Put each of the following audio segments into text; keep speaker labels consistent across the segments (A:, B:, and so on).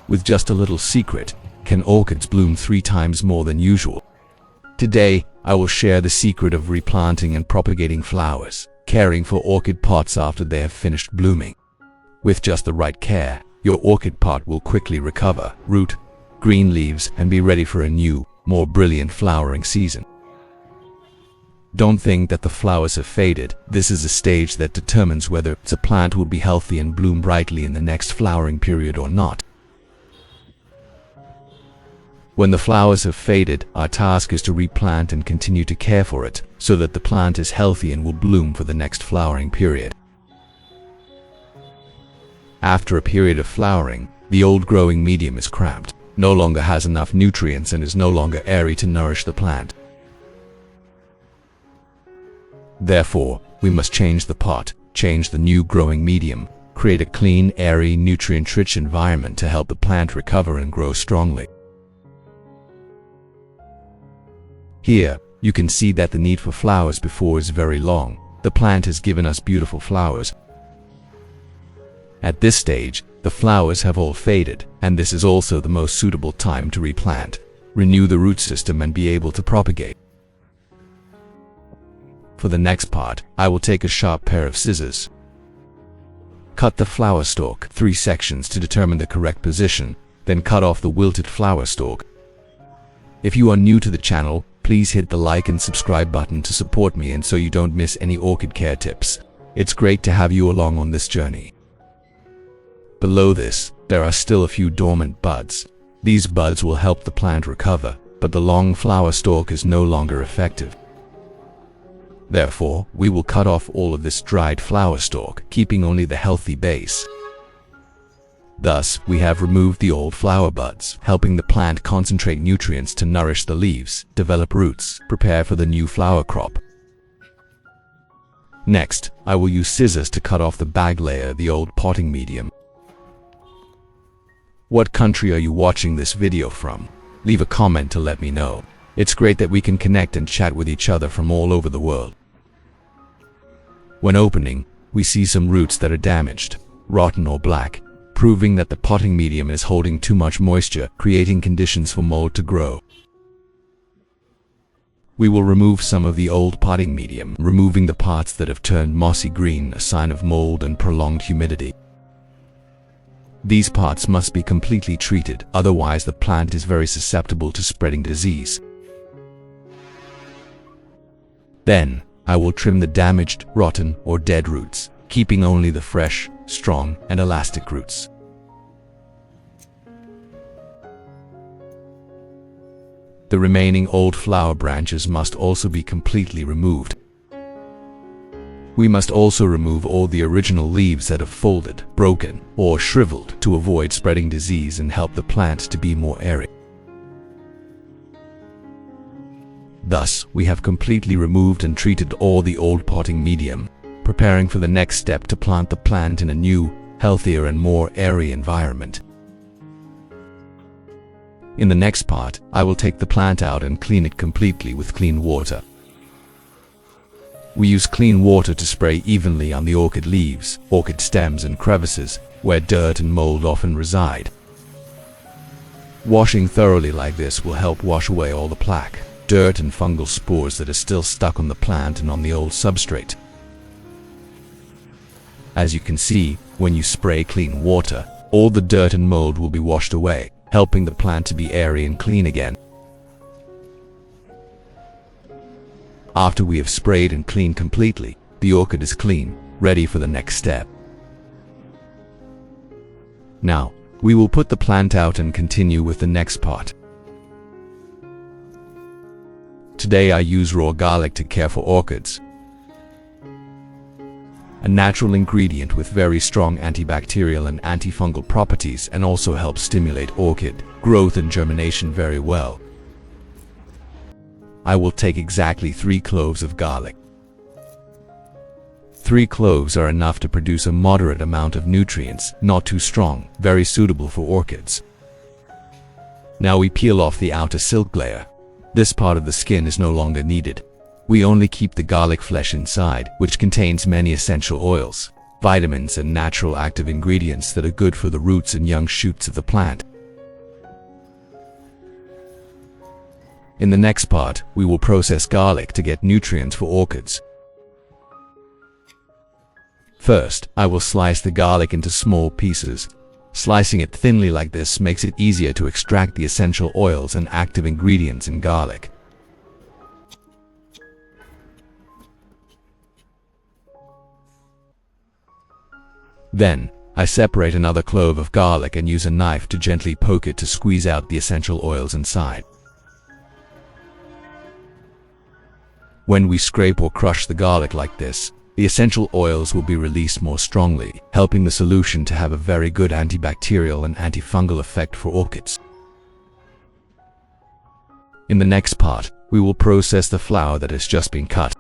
A: with just a little secret, can orchids bloom 3 times more than usual. Today, I will share the secret of replanting and propagating flowers, caring for orchid pots after they have finished blooming. With just the right care, your orchid pot will quickly recover root, green leaves, and be ready for a new, more brilliant flowering season. Don't think that the flowers have faded. This is a stage that determines whether the plant will be healthy and bloom brightly in the next flowering period or not. When the flowers have faded, our task is to replant and continue to care for it, so that the plant is healthy and will bloom for the next flowering period. After a period of flowering, the old growing medium is cramped, no longer has enough nutrients, and is no longer airy to nourish the plant. Therefore, we must change the pot, change the new growing medium, create a clean, airy, nutrient-rich environment to help the plant recover and grow strongly. Here, you can see that the need for flowers before is very long. The plant has given us beautiful flowers. At this stage, the flowers have all faded, and this is also the most suitable time to replant, renew the root system, and be able to propagate. For the next part, I will take a sharp pair of scissors. Cut the flower stalk 3 sections to determine the correct position, then cut off the wilted flower stalk. If you are new to the channel, please hit the like and subscribe button to support me and so you don't miss any orchid care tips. It's great to have you along on this journey. Below this, there are still a few dormant buds. These buds will help the plant recover, but the long flower stalk is no longer effective. Therefore, we will cut off all of this dried flower stalk, keeping only the healthy base. Thus, we have removed the old flower buds, helping the plant concentrate nutrients to nourish the leaves, develop roots, prepare for the new flower crop. Next, I will use scissors to cut off the bag layer, the old potting medium. What country are you watching this video from? Leave a comment to let me know. It's great that we can connect and chat with each other from all over the world. When opening, we see some roots that are damaged, rotten or black, proving that the potting medium is holding too much moisture, creating conditions for mold to grow. We will remove some of the old potting medium, removing the parts that have turned mossy green, a sign of mold and prolonged humidity. These parts must be completely treated, otherwise the plant is very susceptible to spreading disease. Then, I will trim the damaged, rotten, or dead roots, keeping only the fresh, strong, and elastic roots. The remaining old flower branches must also be completely removed. We must also remove all the original leaves that have folded, broken, or shriveled to avoid spreading disease and help the plant to be more airy. Thus, we have completely removed and treated all the old potting medium, preparing for the next step to plant the plant in a new, healthier and more airy environment. In the next part, I will take the plant out and clean it completely with clean water. We use clean water to spray evenly on the orchid leaves, orchid stems and crevices, where dirt and mold often reside. Washing thoroughly like this will help wash away all the plaque, dirt and fungal spores that are still stuck on the plant and on the old substrate. As you can see, when you spray clean water, all the dirt and mold will be washed away, helping the plant to be airy and clean again. After we have sprayed and cleaned completely, the orchid is clean, ready for the next step. Now, we will put the plant out and continue with the next part. Today I use raw garlic to care for orchids. A natural ingredient with very strong antibacterial and antifungal properties, and also helps stimulate orchid growth and germination very well. I will take exactly 3 cloves of garlic. 3 cloves are enough to produce a moderate amount of nutrients, not too strong, very suitable for orchids. Now we peel off the outer silk layer. This part of the skin is no longer needed. We only keep the garlic flesh inside, which contains many essential oils, vitamins and natural active ingredients that are good for the roots and young shoots of the plant. In the next part, we will process garlic to get nutrients for orchids. First, I will slice the garlic into small pieces. Slicing it thinly like this makes it easier to extract the essential oils and active ingredients in garlic. Then, I separate another clove of garlic and use a knife to gently poke it to squeeze out the essential oils inside. When we scrape or crush the garlic like this, the essential oils will be released more strongly, helping the solution to have a very good antibacterial and antifungal effect for orchids. In the next part, we will process the flower that has just been cut.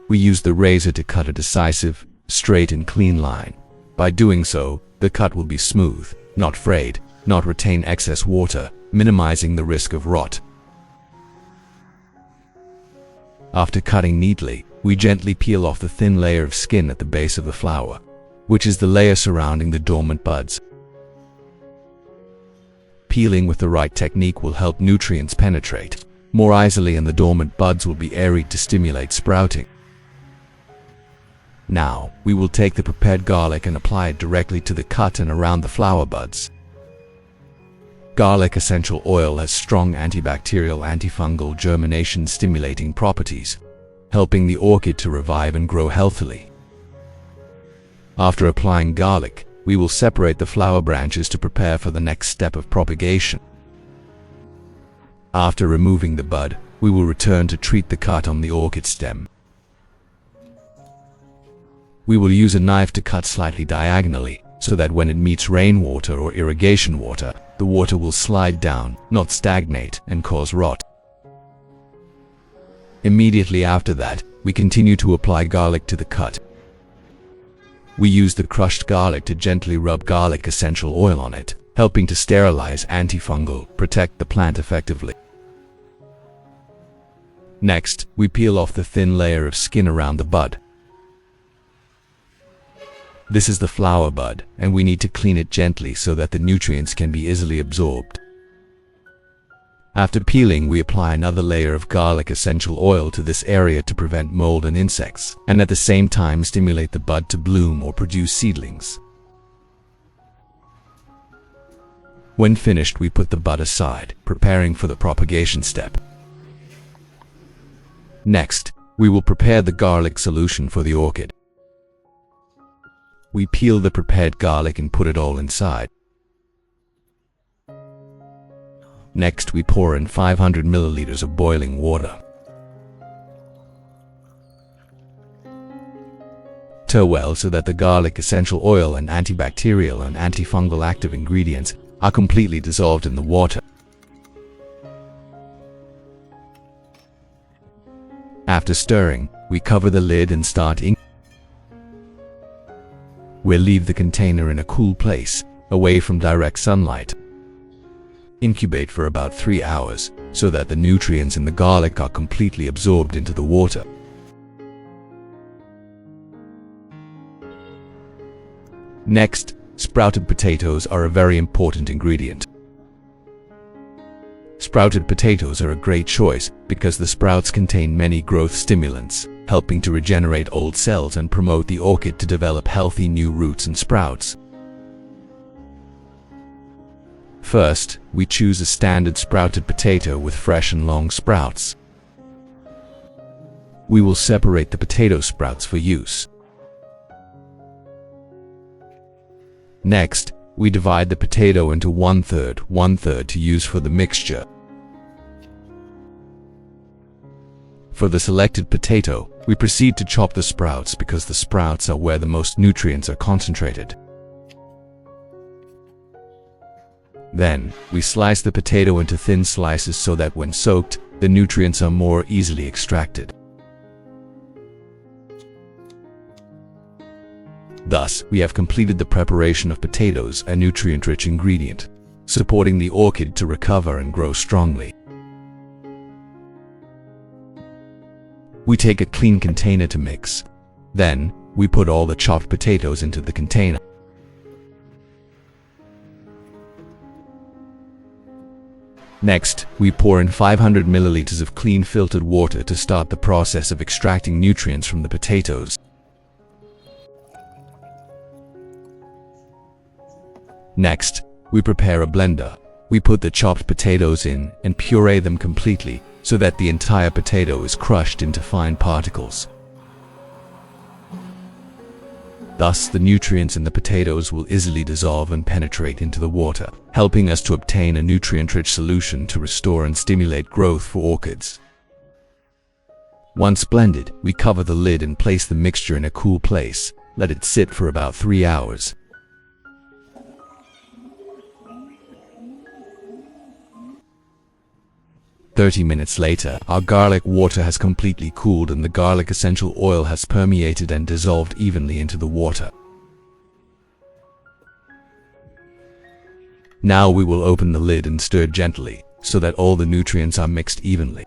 A: We use the razor to cut a decisive, straight and clean line. By doing so, the cut will be smooth, not frayed, not retain excess water, minimizing the risk of rot. After cutting neatly, we gently peel off the thin layer of skin at the base of the flower, which is the layer surrounding the dormant buds. Peeling with the right technique will help nutrients penetrate more easily and the dormant buds will be aerated to stimulate sprouting. Now, we will take the prepared garlic and apply it directly to the cut and around the flower buds. Garlic essential oil has strong antibacterial, antifungal, germination stimulating properties, helping the orchid to revive and grow healthily. After applying garlic, we will separate the flower branches to prepare for the next step of propagation. After removing the bud, we will return to treat the cut on the orchid stem. We will use a knife to cut slightly diagonally, so that when it meets rainwater or irrigation water, the water will slide down, not stagnate, and cause rot. Immediately after that, we continue to apply garlic to the cut. We use the crushed garlic to gently rub garlic essential oil on it, helping to sterilize, antifungal, protect the plant effectively. Next, we peel off the thin layer of skin around the bud. This is the flower bud, and we need to clean it gently so that the nutrients can be easily absorbed. After peeling, we apply another layer of garlic essential oil to this area to prevent mold and insects, and at the same time stimulate the bud to bloom or produce seedlings. When finished, we put the bud aside, preparing for the propagation step. Next, we will prepare the garlic solution for the orchid. We peel the prepared garlic and put it all inside. Next, we pour in 500 milliliters of boiling water. Stir well so that the garlic essential oil and antibacterial and antifungal active ingredients are completely dissolved in the water. After stirring, we cover the lid and start incubating. We'll leave the container in a cool place, away from direct sunlight. Incubate for about 3 hours, so that the nutrients in the garlic are completely absorbed into the water. Next, sprouted potatoes are a very important ingredient. Sprouted potatoes are a great choice because the sprouts contain many growth stimulants, helping to regenerate old cells and promote the orchid to develop healthy new roots and sprouts. First, we choose a standard sprouted potato with fresh and long sprouts. We will separate the potato sprouts for use. Next, we divide the potato into 1/3 to use for the mixture. For the selected potato, we proceed to chop the sprouts because the sprouts are where the most nutrients are concentrated. Then, we slice the potato into thin slices so that when soaked, the nutrients are more easily extracted. Thus, we have completed the preparation of potatoes, a nutrient-rich ingredient, supporting the orchid to recover and grow strongly. We take a clean container to mix. Then, we put all the chopped potatoes into the container. Next, we pour in 500 milliliters of clean filtered water to start the process of extracting nutrients from the potatoes. Next, we prepare a blender. We put the chopped potatoes in and puree them completely so that the entire potato is crushed into fine particles. Thus, the nutrients in the potatoes will easily dissolve and penetrate into the water, helping us to obtain a nutrient-rich solution to restore and stimulate growth for orchids. Once blended, we cover the lid and place the mixture in a cool place. Let it sit for about 3 hours. "30 minutes later, our garlic water has completely cooled and the garlic essential oil has permeated and dissolved evenly into the water. Now we will open the lid and stir gently so that all the nutrients are mixed evenly.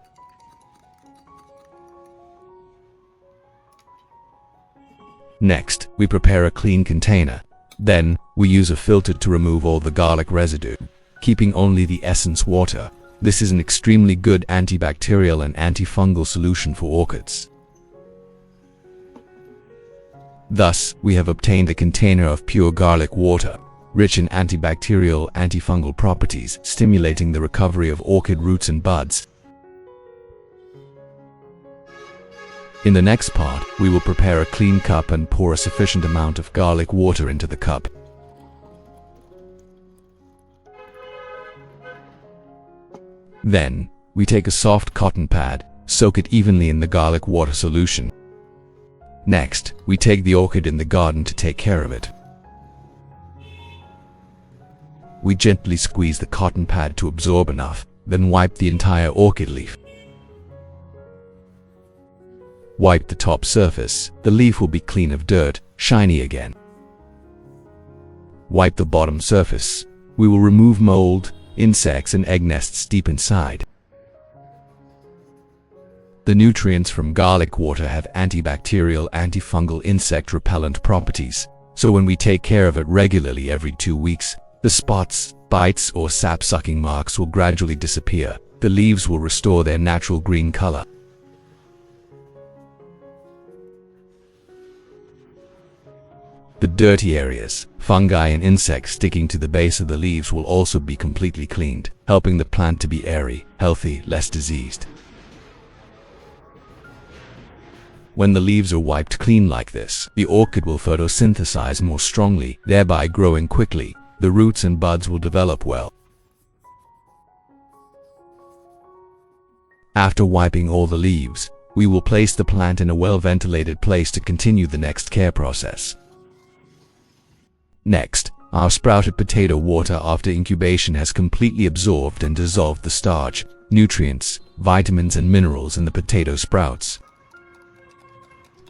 A: Next, we prepare a clean container. Then, we use a filter to remove all the garlic residue, keeping only the essence water. This is an extremely good antibacterial and antifungal solution for orchids. Thus, we have obtained a container of pure garlic water, rich in antibacterial, antifungal properties, stimulating the recovery of orchid roots and buds. In the next part, we will prepare a clean cup and pour a sufficient amount of garlic water into the cup. Then, we take a soft cotton pad, soak it evenly in the garlic water solution. Next, we take the orchid in the garden to take care of it. We gently squeeze the cotton pad to absorb enough, then wipe the entire orchid leaf. Wipe the top surface, the leaf will be clean of dirt, shiny again. Wipe the bottom surface. We will remove mold, insects and egg nests deep inside. The nutrients from garlic water have antibacterial, antifungal, insect repellent properties, so when we take care of it regularly every 2 weeks, the spots, bites or sap-sucking marks will gradually disappear. The leaves will restore their natural green color. The dirty areas, fungi and insects sticking to the base of the leaves will also be completely cleaned, helping the plant to be airy, healthy, less diseased. When the leaves are wiped clean like this, the orchid will photosynthesize more strongly, thereby growing quickly. The roots and buds will develop well. After wiping all the leaves, we will place the plant in a well-ventilated place to continue the next care process. Next, our sprouted potato water after incubation has completely absorbed and dissolved the starch, nutrients, vitamins and minerals in the potato sprouts.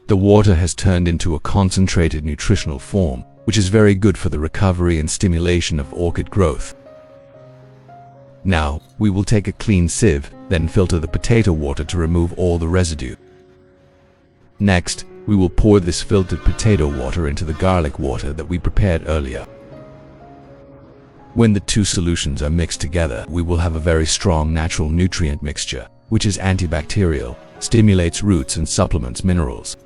A: The water has turned into a concentrated nutritional form, which is very good for the recovery and stimulation of orchid growth. Now, we will take a clean sieve, then filter the potato water to remove all the residue. Next, we will pour this filtered potato water into the garlic water that we prepared earlier. When the two solutions are mixed together, we will have a very strong natural nutrient mixture, which is antibacterial, stimulates roots and supplements minerals.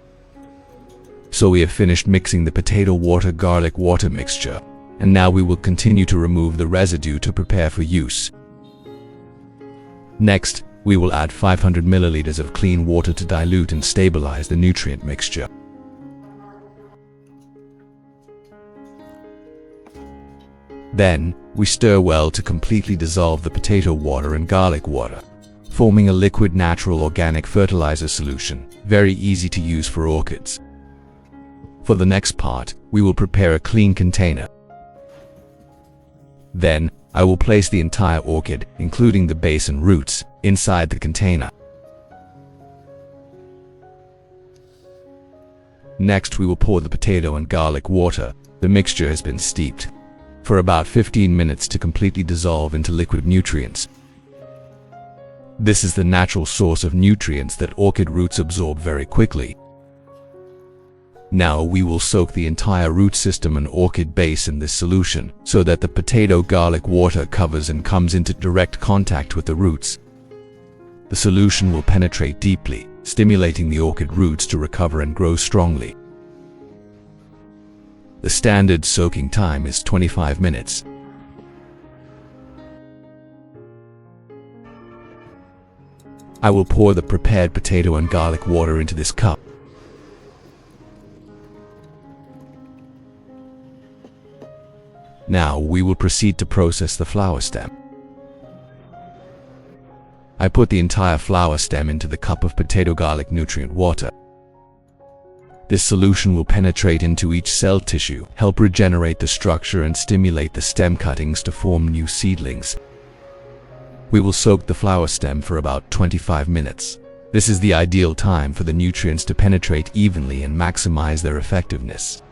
A: So we have finished mixing the potato water garlic water mixture, and now we will continue to remove the residue to prepare for use. Next, we will add 500 milliliters of clean water to dilute and stabilize the nutrient mixture. Then, we stir well to completely dissolve the potato water and garlic water, forming a liquid natural organic fertilizer solution, very easy to use for orchids. For the next part, we will prepare a clean container. Then, I will place the entire orchid, including the base and roots, inside the container. Next, we will pour the potato and garlic water. The mixture has been steeped for about 15 minutes to completely dissolve into liquid nutrients. This is the natural source of nutrients that orchid roots absorb very quickly. Now we will soak the entire root system and orchid base in this solution so that the potato garlic water covers and comes into direct contact with the roots. The solution will penetrate deeply, stimulating the orchid roots to recover and grow strongly. The standard soaking time is 25 minutes. I will pour the prepared potato and garlic water into this cup. Now we will proceed to process the flower stem. I put the entire flower stem into the cup of potato garlic nutrient water. This solution will penetrate into each cell tissue, help regenerate the structure and stimulate the stem cuttings to form new seedlings. We will soak the flower stem for about 25 minutes. This is the ideal time for the nutrients to penetrate evenly and maximize their effectiveness.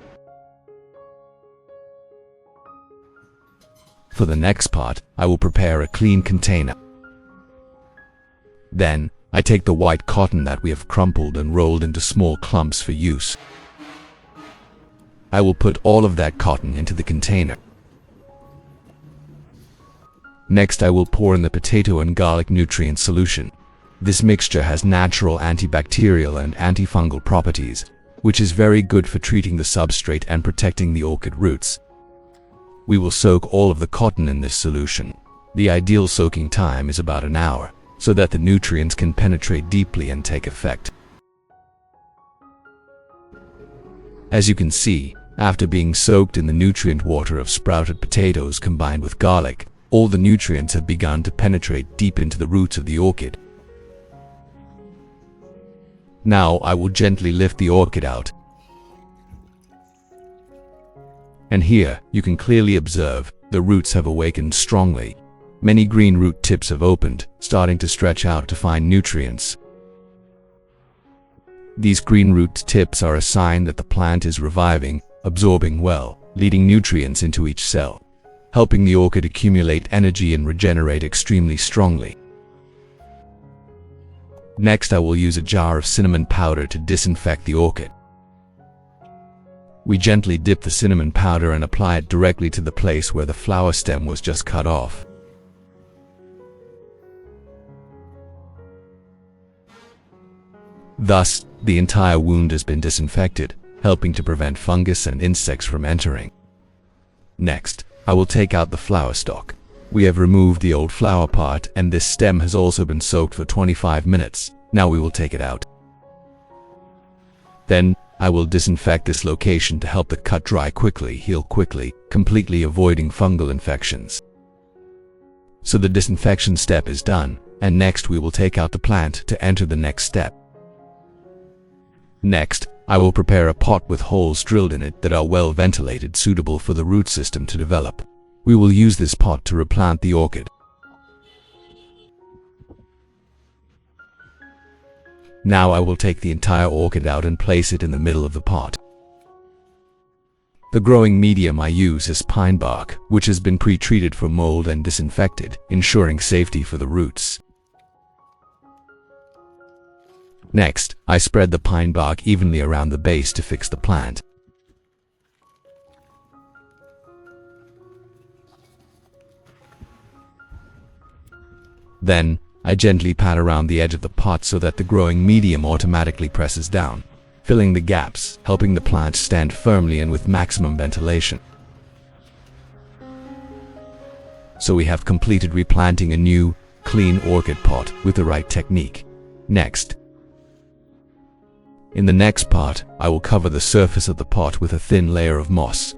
A: For the next part, I will prepare a clean container. Then, I take the white cotton that we have crumpled and rolled into small clumps for use. I will put all of that cotton into the container. Next, I will pour in the potato and garlic nutrient solution. This mixture has natural antibacterial and antifungal properties, which is very good for treating the substrate and protecting the orchid roots. We will soak all of the cotton in this solution. The ideal soaking time is about an hour, so that the nutrients can penetrate deeply and take effect. As you can see, after being soaked in the nutrient water of sprouted potatoes combined with garlic, all the nutrients have begun to penetrate deep into the roots of the orchid. Now I will gently lift the orchid out. And here, you can clearly observe, the roots have awakened strongly. Many green root tips have opened, starting to stretch out to find nutrients. These green root tips are a sign that the plant is reviving, absorbing well, leading nutrients into each cell, helping the orchid accumulate energy and regenerate extremely strongly. Next, I will use a jar of cinnamon powder to disinfect the orchid. We gently dip the cinnamon powder and apply it directly to the place where the flower stem was just cut off. Thus, the entire wound has been disinfected, helping to prevent fungus and insects from entering. Next, I will take out the flower stalk. We have removed the old flower part, and this stem has also been soaked for 25 minutes. Now we will take it out. Then, I will disinfect this location to help the cut dry quickly, heal quickly, completely avoiding fungal infections. So the disinfection step is done, and next we will take out the plant to enter the next step. Next, I will prepare a pot with holes drilled in it that are well ventilated, suitable for the root system to develop. We will use this pot to replant the orchid. Now I will take the entire orchid out and place it in the middle of the pot. The growing medium I use is pine bark, which has been pre-treated for mold and disinfected, ensuring safety for the roots. Next, I spread the pine bark evenly around the base to fix the plant. Then, I gently pat around the edge of the pot so that the growing medium automatically presses down, filling the gaps, helping the plant stand firmly and with maximum ventilation. So we have completed replanting a new, clean orchid pot with the right technique. Next, in the next part, I will cover the surface of the pot with a thin layer of moss.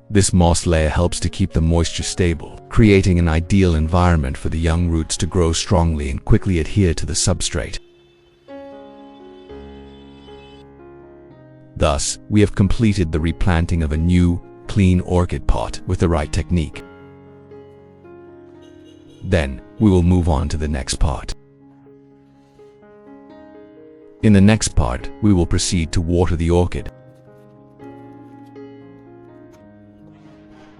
A: This moss layer helps to keep the moisture stable, creating an ideal environment for the young roots to grow strongly and quickly adhere to the substrate. Thus, we have completed the replanting of a new, clean orchid pot with the right technique. Then, we will move on to the next part. In the next part, we will proceed to water the orchid.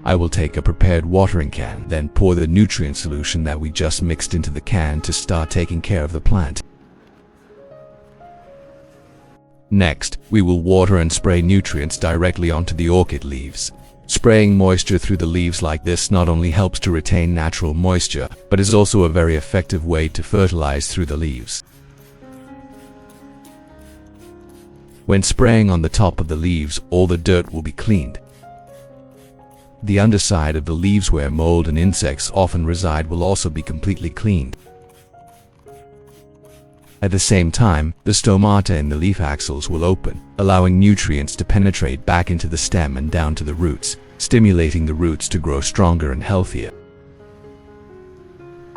A: I will take a prepared watering can, then pour the nutrient solution that we just mixed into the can to start taking care of the plant. Next, we will water and spray nutrients directly onto the orchid leaves. Spraying moisture through the leaves like this not only helps to retain natural moisture, but is also a very effective way to fertilize through the leaves. When spraying on the top of the leaves, all the dirt will be cleaned. The underside of the leaves where mold and insects often reside will also be completely cleaned. At the same time, the stomata in the leaf axils will open, allowing nutrients to penetrate back into the stem and down to the roots, stimulating the roots to grow stronger and healthier.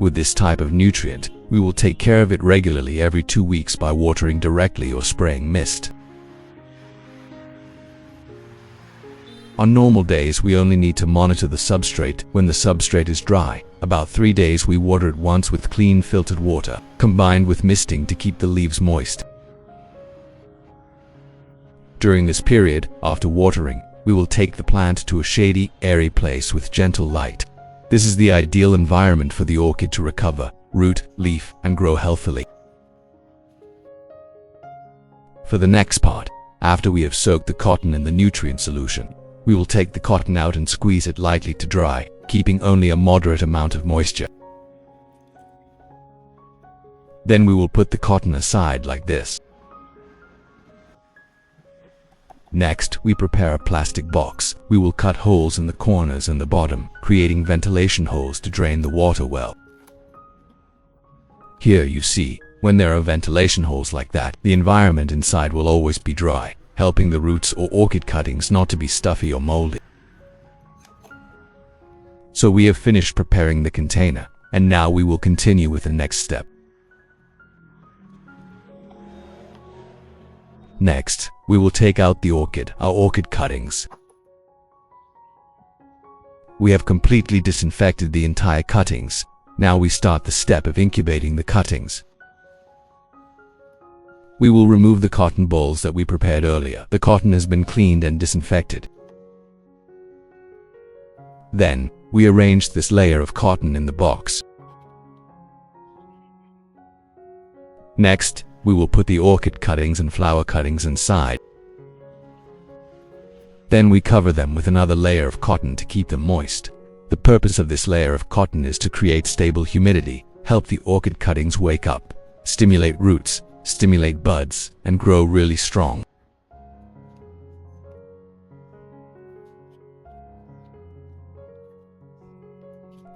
A: With this type of nutrient, we will take care of it regularly every 2 weeks by watering directly or spraying mist. On normal days, we only need to monitor the substrate when the substrate is dry. About 3 days we water it once with clean filtered water, combined with misting to keep the leaves moist. During this period, after watering, we will take the plant to a shady, airy place with gentle light. This is the ideal environment for the orchid to recover, root, leaf, and grow healthily. For the next part, after we have soaked the cotton in the nutrient solution, we will take the cotton out and squeeze it lightly to dry, keeping only a moderate amount of moisture. Then we will put the cotton aside like this. Next, we prepare a plastic box. We will cut holes in the corners and the bottom, creating ventilation holes to drain the water well. Here you see, when there are ventilation holes like that, the environment inside will always be dry, helping the roots or orchid cuttings not to be stuffy or moldy. So we have finished preparing the container, and now we will continue with the next step. Next, we will take out our orchid cuttings. We have completely disinfected the entire cuttings. Now we start the step of incubating the cuttings. We will remove the cotton balls that we prepared earlier. The cotton has been cleaned and disinfected. Then, we arranged this layer of cotton in the box. Next, we will put the orchid cuttings and flower cuttings inside. Then we cover them with another layer of cotton to keep them moist. The purpose of this layer of cotton is to create stable humidity, help the orchid cuttings wake up, stimulate roots, stimulate buds, and grow really strong.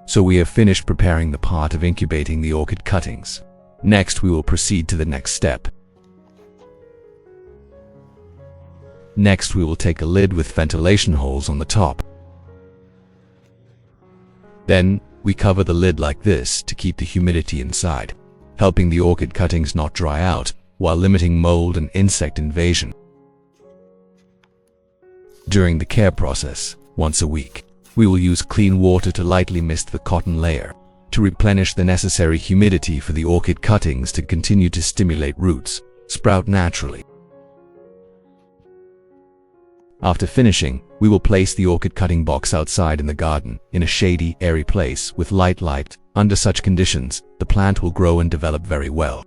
A: So we have finished preparing the part of incubating the orchid cuttings. Next, we will proceed to the next step. Next, we will take a lid with ventilation holes on the top. Then, we cover the lid like this to keep the humidity inside, helping the orchid cuttings not dry out, while limiting mold and insect invasion. During the care process, once a week, we will use clean water to lightly mist the cotton layer, to replenish the necessary humidity for the orchid cuttings to continue to stimulate roots, sprout naturally. After finishing, we will place the orchid cutting box outside in the garden, in a shady, airy place with light. Under such conditions, the plant will grow and develop very well.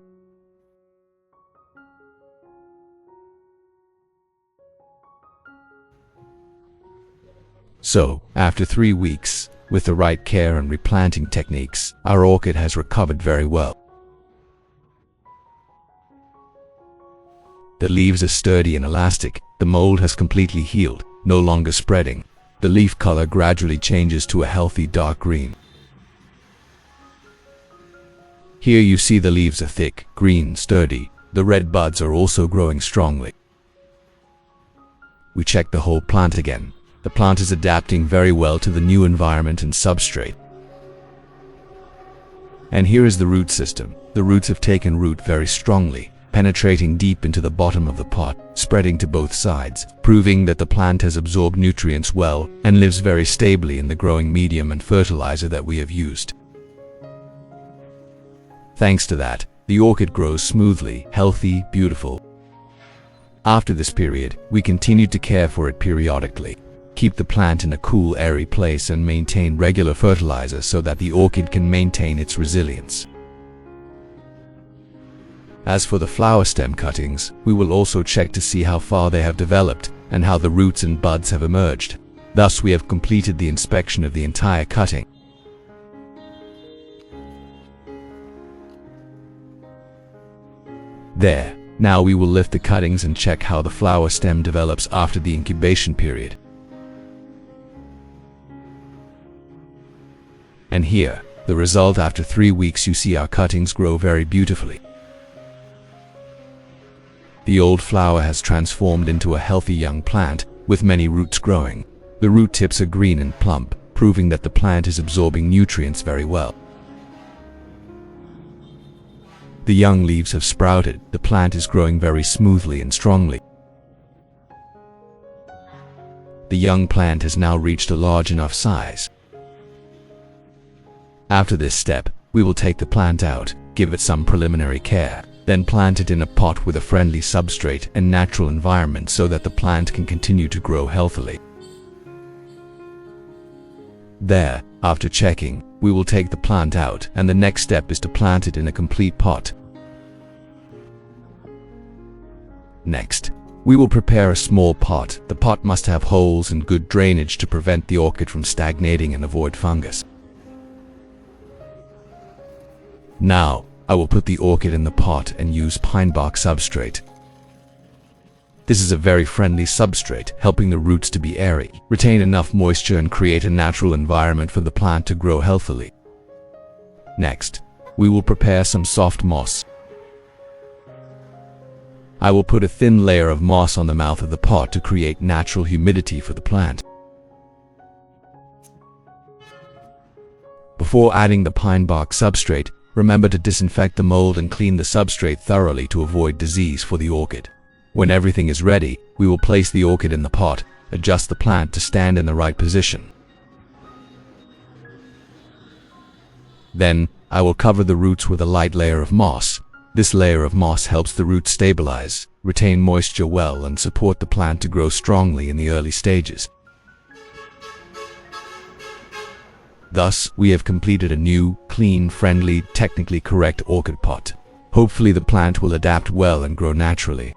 A: So, after 3 weeks, with the right care and replanting techniques, our orchid has recovered very well. The leaves are sturdy and elastic, the mold has completely healed, no longer spreading. The leaf color gradually changes to a healthy dark green. Here you see the leaves are thick, green, sturdy. The red buds are also growing strongly. We check the whole plant again. The plant is adapting very well to the new environment and substrate. And here is the root system. The roots have taken root very strongly, penetrating deep into the bottom of the pot, spreading to both sides, proving that the plant has absorbed nutrients well and lives very stably in the growing medium and fertilizer that we have used. Thanks to that, the orchid grows smoothly, healthy, beautiful. After this period, we continued to care for it periodically. Keep the plant in a cool, airy place and maintain regular fertilizer so that the orchid can maintain its resilience. As for the flower stem cuttings, we will also check to see how far they have developed and how the roots and buds have emerged. Thus, we have completed the inspection of the entire cutting. There. Now we will lift the cuttings and check how the flower stem develops after the incubation period. And here, the result after 3 weeks. You see our cuttings grow very beautifully. The old flower has transformed into a healthy young plant with many roots growing. The root tips are green and plump, proving that the plant is absorbing nutrients very well. The young leaves have sprouted. The plant is growing very smoothly and strongly. The young plant has now reached a large enough size. After this step, we will take the plant out, give it some preliminary care, then plant it in a pot with a friendly substrate and natural environment so that the plant can continue to grow healthily. There, after checking, we will take the plant out, and the next step is to plant it in a complete pot. Next, we will prepare a small pot. The pot must have holes and good drainage to prevent the orchid from stagnating and avoid fungus. Now, I will put the orchid in the pot and use pine bark substrate. This is a very friendly substrate, helping the roots to be airy, retain enough moisture and create a natural environment for the plant to grow healthily. Next, we will prepare some soft moss. I will put a thin layer of moss on the mouth of the pot to create natural humidity for the plant. Before adding the pine bark substrate, remember to disinfect the mold and clean the substrate thoroughly to avoid disease for the orchid. When everything is ready, we will place the orchid in the pot, adjust the plant to stand in the right position. Then, I will cover the roots with a light layer of moss. This layer of moss helps the roots stabilize, retain moisture well, and support the plant to grow strongly in the early stages. Thus, we have completed a new, clean, friendly, technically correct orchid pot. Hopefully the plant will adapt well and grow naturally.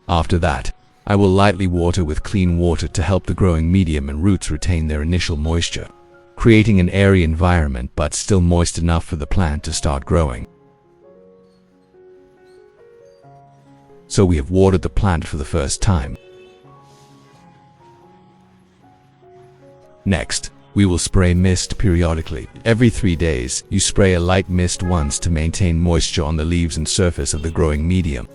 A: After that, I will lightly water with clean water to help the growing medium and roots retain their initial moisture, creating an airy environment but still moist enough for the plant to start growing. So we have watered the plant for the first time. Next, we will spray mist periodically. Every 3 days, you spray a light mist once to maintain moisture on the leaves and surface of the growing medium.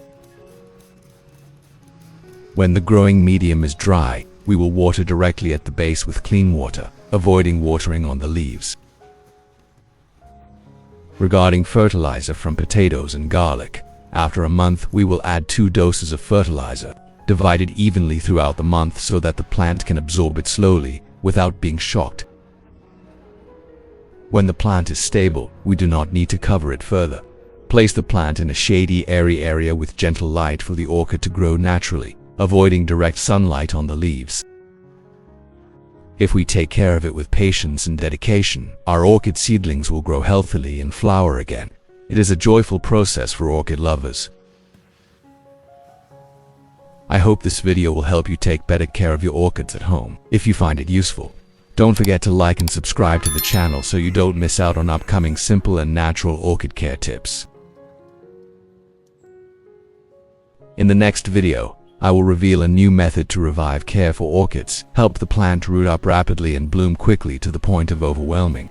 A: When the growing medium is dry, we will water directly at the base with clean water, avoiding watering on the leaves. Regarding fertilizer from potatoes and garlic, after a month we will add 2 doses of fertilizer, divided evenly throughout the month so that the plant can absorb it slowly, without being shocked. When the plant is stable, we do not need to cover it further. Place the plant in a shady, airy area with gentle light for the orchid to grow naturally, avoiding direct sunlight on the leaves. If we take care of it with patience and dedication, our orchid seedlings will grow healthily and flower again. It is a joyful process for orchid lovers. I hope this video will help you take better care of your orchids at home. If you find it useful, don't forget to like and subscribe to the channel so you don't miss out on upcoming simple and natural orchid care tips. In the next video, I will reveal a new method to revive care for orchids, help the plant root up rapidly and bloom quickly to the point of overwhelming.